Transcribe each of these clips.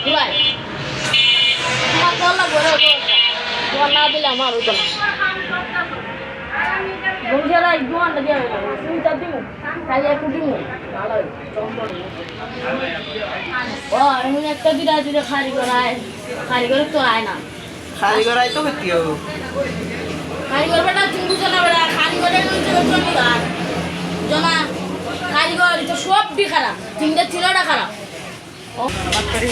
ঘুরাই তোমার চল্লা ঘুরে তোমার না দিলে আমার হতো না বংশেরা এক 2 ঘন্টা দিয়ে সুইটা দিব খালি একটু দিব ভালো ও এমন একটা দিদা খালি করে তো আয় না খালি করাই তো করতে হবে কারিগর বেটা তুমি বুঝো না বেটা কারিগরের চলি আর জনা কারিগর তো সবটি খারাপ তিনটা ছিলটা খারাপ ও বাদ করি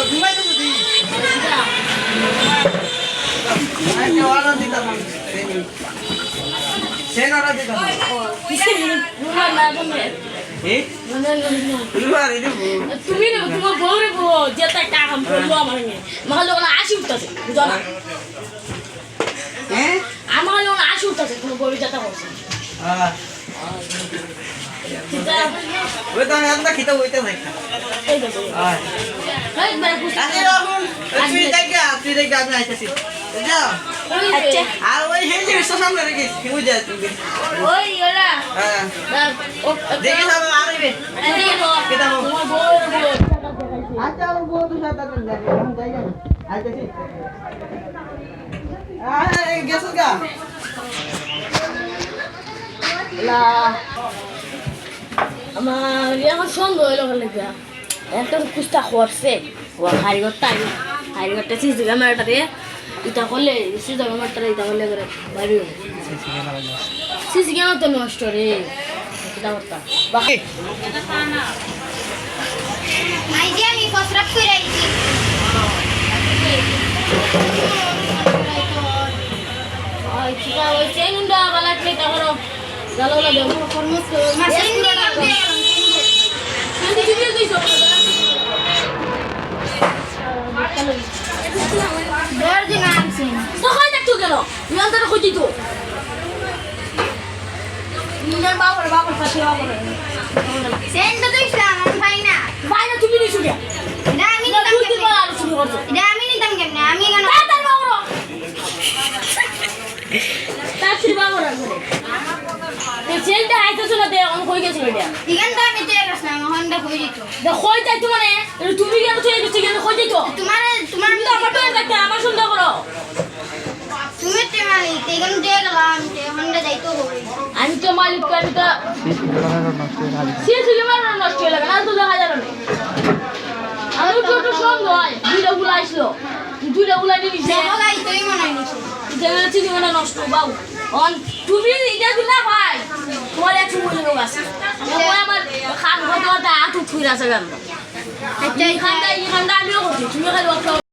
ঘুমাই তো দি আমি ওয়ালা দিতা সেন ওরা দিতা কিসে রুনা না তুমি তুমি না তোমার বউরে বউ যেটা টাকা বলবো আমার আমার লোক 80 উঠতেছে বুঝো না আমার লোক 80 উঠতেছে তোমার বউরে যেটা বলছে ওই তো আমি খিতা হইতে নাই এই দেখো এই মানে আরে রাহুল তুই দেখ আমি আইতাছি যাও আচ্ছা আর ওই হেজি সামনে রেখে ওই যা তুমি ওই ওলা হ্যাঁ ও দেখি সব আরবে কিতা তোমার বউরে বউ আচ্ছা আমার বউ তো সাথে যাবে আমি যাই না আইতাছি আরে গেছো গা লা আমার এখন সন্দেহ হইল লেগে একটা কুস্তা করছে ও হারিগরটা সিসি ক্যামেরাটা দিয়ে ইটা করলে সিসি ক্যামেরাটা ইটা করলে করে বাইরে সিসি ক্যামেরা তো নষ্ট রে এটা করতা বাকি আইজি আমি প্রস্রাব করে আইছি ওই চিকা ওই চেনুন্ডা বালা প্লেটা করো জালো লা দেবো ফরমাস মাসিন দি দিদি দিছো দর দিন আনছি তো কই দেখতো কেন নিয়ন্ত্রণ কই দিতো নিজের বাবার পাশে বাবার সেন্ড তো ইসলাম আমি ভাই না বাইরে তুমি নিছো কে এটা আমি না নিতাম দুই দিন কেমনে পর আর শুরু করছো এটা আমি নিতাম কেমনে আমি কেন তার বাবার তার শুরু বাবার করে তে ছেলেটা আইতেছ না দে অন কই গেছিল এটা ইগান তো আমি চেয়ে গেছিলাম হন্ডা কই দিত দে কই যাইতো মানে তুমি কেন চলে গেছো কেন কই যাইতো তোমার তুমি তো আমার তো দেখতে আমার সুন্দর করো তুমি তে মালিক ইগান চেয়ে গেলাম যে হন্ডা যাইতো হই আমি তো মালিক আমি তো সিসি ক্যামেরা নষ্ট হয়ে লাগে না তো দেখা যাবে না আমি তো একটু সন্দেহ হয় দুইটা গুলাই নিয়ে দেখো গাই তুই মনে নিছি যেগুলো চিনি মানে নষ্ট বাবু অন তুমি এটা দিলা ভাই তোমার একটু মূল্য লোক আছে আমার খান কথা আটু ছুঁড়ে আছে কেন আচ্ছা এখানটা আমিও করছি তুমি খালি